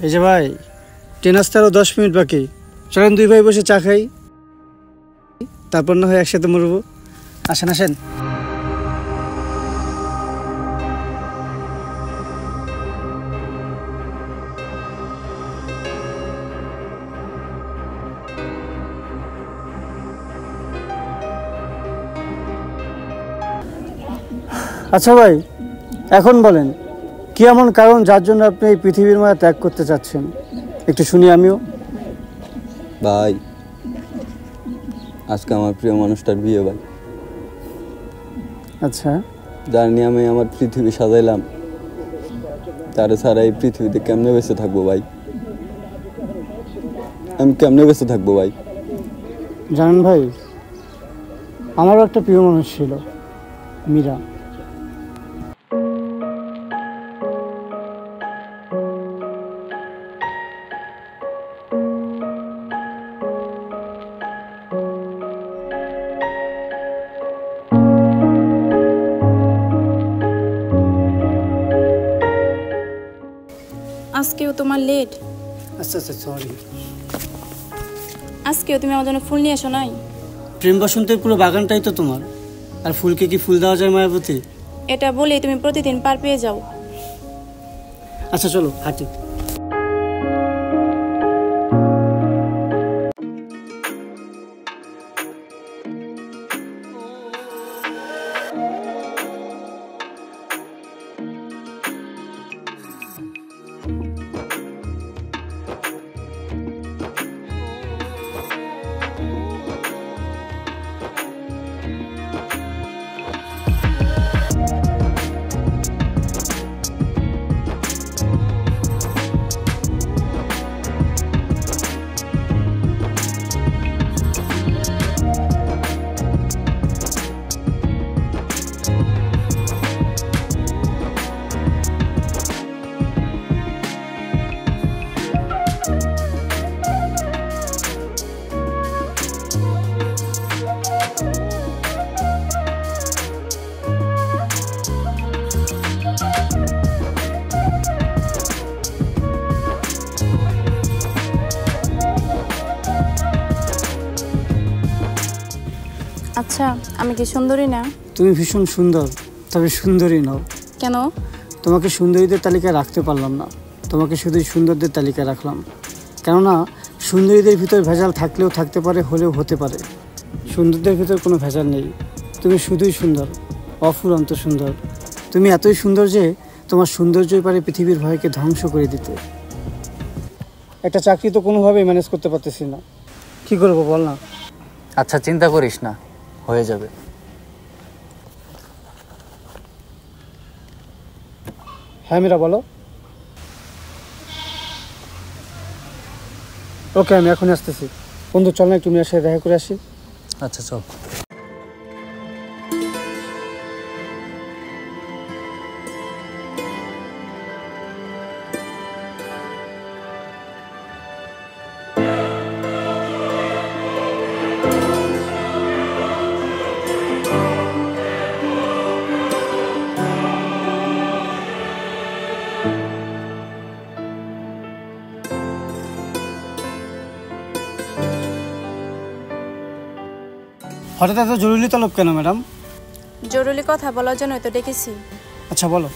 এই যে ভাই, ট্রেন আসতে আরও 10 মিনিট বাকি। চলেন দুই ভাই বসে চা খাই, তারপর না হয় একসাথে মরবো। আসেন আসেন। আচ্ছা ভাই, এখন বলেন কি এমন কারণ যার জন্য আপনি এই পৃথিবীর মায়া ত্যাগ করতে চাচ্ছেন? একটু শুনি আমিও। ভাই, আজকে আমার প্রিয় মানুষটার বিয়ে ভাই। আচ্ছা, যার নিয়ে আমি আমার পৃথিবী সাজাইলাম, তারা ছাড়া এই পৃথিবীতে কেমনে বেঁচে থাকবো ভাই? আমি কেমনে বেঁচে থাকবো ভাই? জানেন ভাই, আমারও একটা প্রিয় মানুষ ছিল, মীরা। আজকেও তোমার লেট? আচ্ছা আচ্ছা, সরি। আজকেও তুমি আমার জন্য ফুল নিয়ে এসো নাই? প্রেম বসন্তের পুরো বাগানটাই তো তোমার, আর ফুলকে কি ফুল দেওয়া যায় মায়াবতী? এটা বলেই তুমি প্রতিদিন পার পেয়ে যাও। আচ্ছা চলো হাঁটি। আচ্ছা, আমি কি সুন্দরী না? তুমি ভীষণ সুন্দর, তবে সুন্দরী নও। কেন? তোমাকে সুন্দরীদের তালিকায় রাখতে পারলাম না, তোমাকে শুধুই সুন্দরদের তালিকায় রাখলাম। কেননা সুন্দরীদের ভিতর ভেজাল থাকলেও থাকতে পারে, হলেও হতে পারে। সুন্দরদের ভিতর কোনো ভেজাল নেই, তুমি শুধুই সুন্দর, অফুরন্ত সুন্দর। তুমি এতই সুন্দর যে তোমার সৌন্দর্যই পারে পৃথিবীর ভয়কে ধ্বংস করে দিতে। একটা চাকরি তো কোনোভাবেই ম্যানেজ করতে পারতেছি না, কী করবো বল না? আচ্ছা, চিন্তা করিস না, হয়ে যাবে। হ্যাঁ মীরা, বলো। ওকে, আমি এখনই আসতেছি। বন্ধু চল না, একটু মেয়ের সাথে দেখা করে আসি। আচ্ছা চল। হঠাৎ এত জরুরি তলব কেন ম্যাডাম? জরুরি কথা বলার জন্যই তো ডেকেছি। আচ্ছা বলো।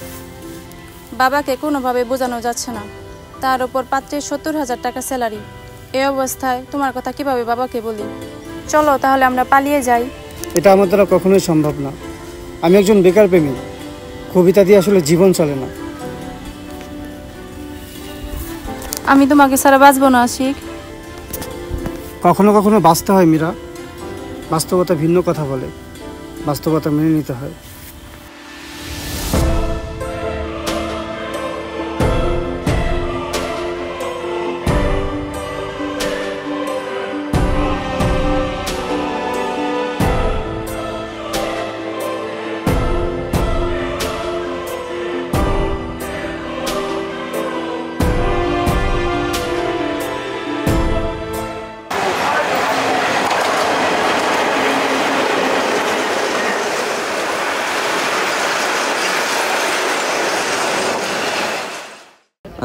বাবাকে কোনোভাবে বোঝানো যাচ্ছে না, তার উপর পাত্রের 70,000 টাকা স্যালারি। এই অবস্থায় তোমার কথা কিভাবে বাবাকে বলি? চলো তাহলে আমরা পালিয়ে যাই। এটা আমার দ্বারা কখনোই সম্ভব না। আমি একজন বেকার প্রেমিক, কবিতা দিয়ে আসলে জীবন চলে না। আমি তোমাকে ছাড়া বাঁচবো না আশিক। কখনো কখনো বাঁচতে হয় মীরা, বাস্তবতা ভিন্ন কথা বলে, বাস্তবতা মেনে নিতে হয়।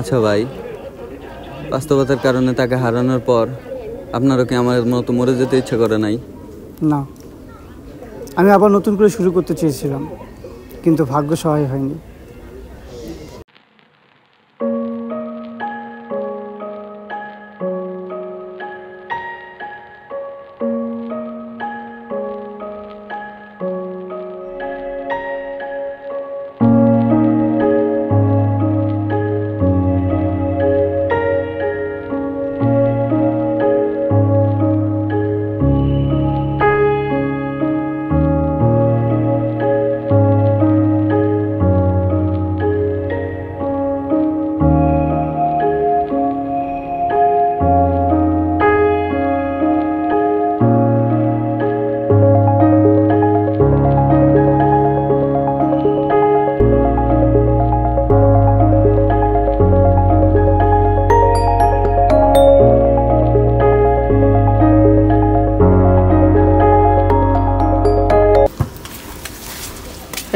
আচ্ছা ভাই, বাস্তবতার কারণে তাকে হারানোর পর আপনারও কি আমার মতো মরে যেতে ইচ্ছে করে নাই? না, আমি আবার নতুন করে শুরু করতে চেয়েছিলাম, কিন্তু ভাগ্য সহায় হয়নি।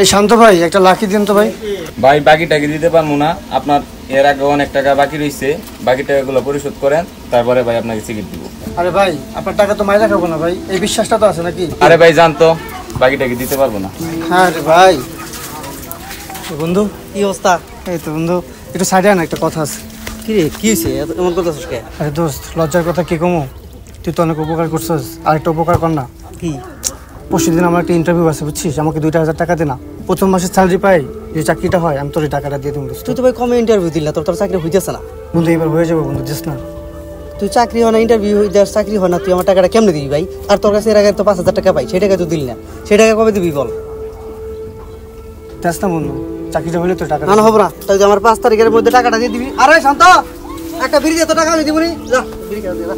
এই শান্ত ভাই, একটা লাকি দিন তো ভাই। ভাই বাকিটাকে দিতে পারবো না, আপনার এর আগে অনেক টাকা বাকি রয়েছে, বাকি টাকাগুলো পরিশোধ করেন, তারপরে ভাই আপনাকে টিকিট দিব। আরে ভাই, আপনার টাকা তো মাইরা খাবো না ভাই, এই বিশ্বাসটা তো আছে নাকি? আরে ভাই জানতো বাকিটাকে দিতে পারবো না। হ্যাঁ রে ভাই। বন্ধু কি অবস্থা? এই তো বন্ধু, একটু সাইডে আন, একটা কথা আছে। কি রে, কি হয়েছে এমন করতেছিস কে? আরে দোস্ত, লজ্জার কথা কি কমো? তুই তো অনেক উপকার করছিস, আরেকটা উপকার কর না। কি? পরশুদিন আমার একটা ইন্টারভিউ আছে বুঝছিস, আমাকে 2,000 টাকা দে না। প্রথম মাসের স্যালারি পাই, যে চাকরিটা হয় আমি তোর এই টাকাটা দিয়ে দেবো। তুই তো ভাই কমে ইন্টারভিউ দিল না, তোর চাকরি হইতেছে না। বন্ধু এবার হয়ে যাবে বন্ধু, দিস না। তুই চাকরি হয় না, ইন্টারভিউ দেওয়ার চাকরি হয় না, তুই আমার টাকাটা কেমনে দিবি ভাই? আর তোর কাছে এর আগে তো 5,000 টাকা পাই, সেই টাকা তুই দিলি না, সেই টাকা কবে দিবি বল? দেখ না বন্ধু, চাকরিটা হলে তো টাকা না হবো না, তাই আমার 5 তারিখের মধ্যে টাকাটা দিয়ে দিবি। আরে শান্ত, একটা বিড়ি দিয়ে তো টাকা আমি দিব নি, যা বিড়ি খেয়ে দে।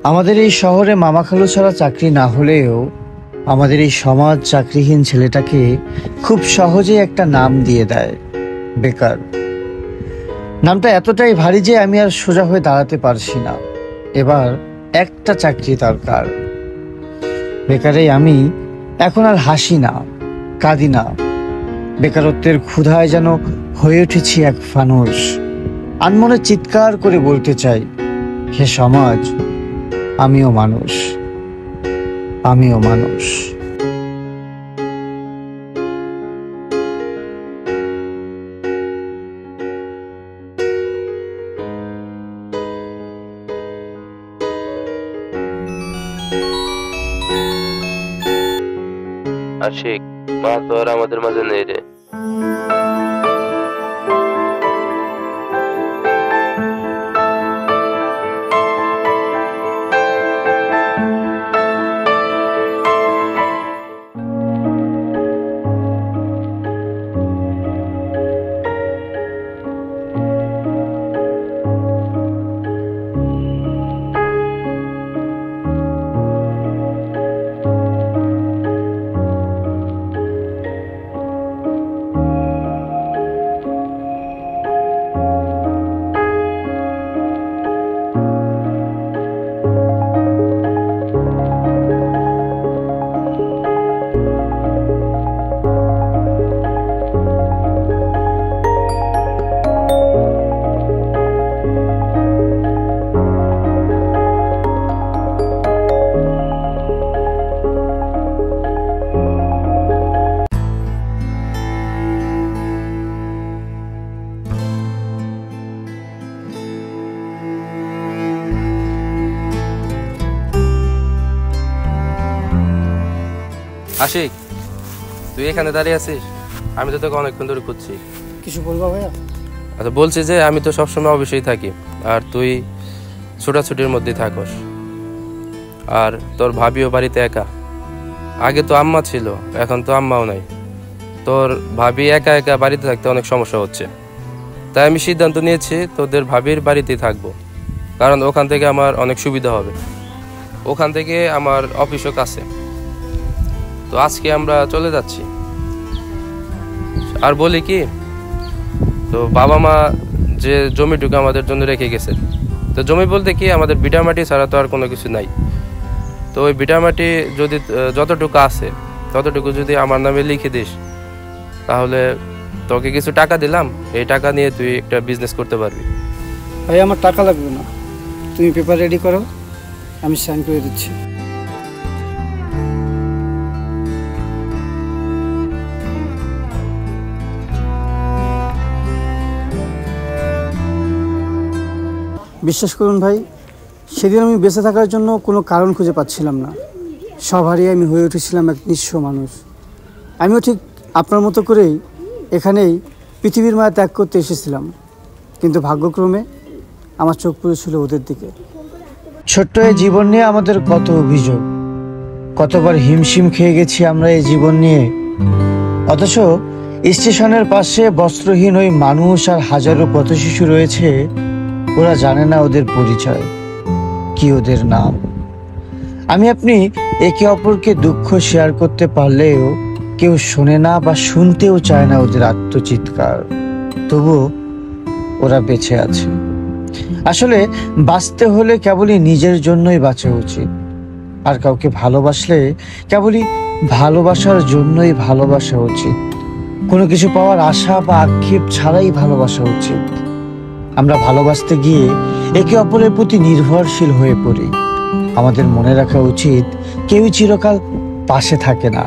আমাদের এই শহরে মামা খালু ছাড়া চাকরি না হলেও আমাদের এই সমাজ চাকরিহীন ছেলেটাকে খুব সহজে একটা নাম দিয়ে দেয়, বেকার। নামটা এতটাই ভারী যে আমি আর সোজা হয়ে দাঁড়াতে পারছি না। এবার একটা চাকরি দরকার। বেকারে আমি এখন আর হাসি না, কাঁদি না। বেকারত্বের ক্ষুধায় যেন হয়ে উঠেছি এক ফানুস। আনমনে চিৎকার করে বলতে চাই, হে সমাজ, আমিও মানুষ, আমিও মানুষ। আশিক, মা তো আর আমাদের মাঝে নেই রে। আশিক, তুই এখানে দাঁড়িয়ে আছিস? আমি তো তোকে অনেকক্ষণ ধরে খুঁজছি। কিছু বলবো ভাইয়া? আচ্ছা, বলছি যে আমি তো সবসময় অবশ্যই থাকি, আর তুই ছোটাছুটির মধ্যেই থাকস, আর তোর ভাবিও বাড়িতে একা। আগে তো আম্মা ছিল, এখন তো আম্মাও নাই। তোর ভাবি একা একা বাড়িতে থাকতে অনেক সমস্যা হচ্ছে, তাই আমি সিদ্ধান্ত নিয়েছি তোদের ভাবির বাড়িতেই থাকবো, কারণ ওখান থেকে আমার অনেক সুবিধা হবে। ওখান থেকে আমার অফিসও কাছে। তো আজকে আমরা চলে যাচ্ছি। আর বলি কি, তো বাবা মা যে জমিটুকু আমাদের জন্য রেখে গেছে, তো জমি বলতে কি আমাদের ভিটামাটি ছাড়া তো আর কোনো কিছু নাই। তো ওই ভিটামাটি যদি যতটুকু আছে ততটুকু যদি আমার নামে লিখে দিস, তাহলে তোকে কিছু টাকা দিলাম, এই টাকা নিয়ে তুই একটা বিজনেস করতে পারবি। ভাই আমার টাকা লাগবে না, তুমি পেপার রেডি করো, আমি সাইন করে দিচ্ছি। বিশ্বাস করুন ভাই, সেদিন আমি বেঁচে থাকার জন্য কোনো কারণ খুঁজে পাচ্ছিলাম না। সব হারিয়ে আমি হয়ে উঠেছিলাম এক নিঃস্ব মানুষ। আমিও ঠিক আপনার মতো করেই এখানেই পৃথিবীর মায়া ত্যাগ করতে এসেছিলাম, কিন্তু ভাগ্যক্রমে আমার চোখ পড়েছিল ওদের দিকে। ছোট্ট এই জীবন নিয়ে আমাদের কত অভিযোগ, কতবার হিমশিম খেয়ে গেছি আমরা এই জীবন নিয়ে। অথচ স্টেশনের পাশে বস্ত্রহীন ওই মানুষ আর হাজারো পথশিশু রয়েছে, ওরা জানে না ওদের পরিচয় কি, ওদের নাম। আমি আপনি একে অপরকে দুঃখ শেয়ার করতে পারলেও কেউ শোনে না বা শুনতেও চায় না ওদের আত্মচিৎকার। তবুও ওরা বেঁচে আছে। আসলে বাঁচতে হলে কেবলই নিজের জন্যই বাঁচা উচিত, আর কাউকে ভালোবাসলে কেবলই ভালোবাসার জন্যই ভালোবাসা উচিত। কোনো কিছু পাওয়ার আশা বা আক্ষেপ ছাড়াই ভালোবাসা উচিত। আমরা ভালোবাসতে গিয়ে একে অপরের প্রতি নির্ভরশীল হয়ে পড়ি। আমাদের মনে রাখা উচিত, কেউই চিরকাল পাশে থাকে না।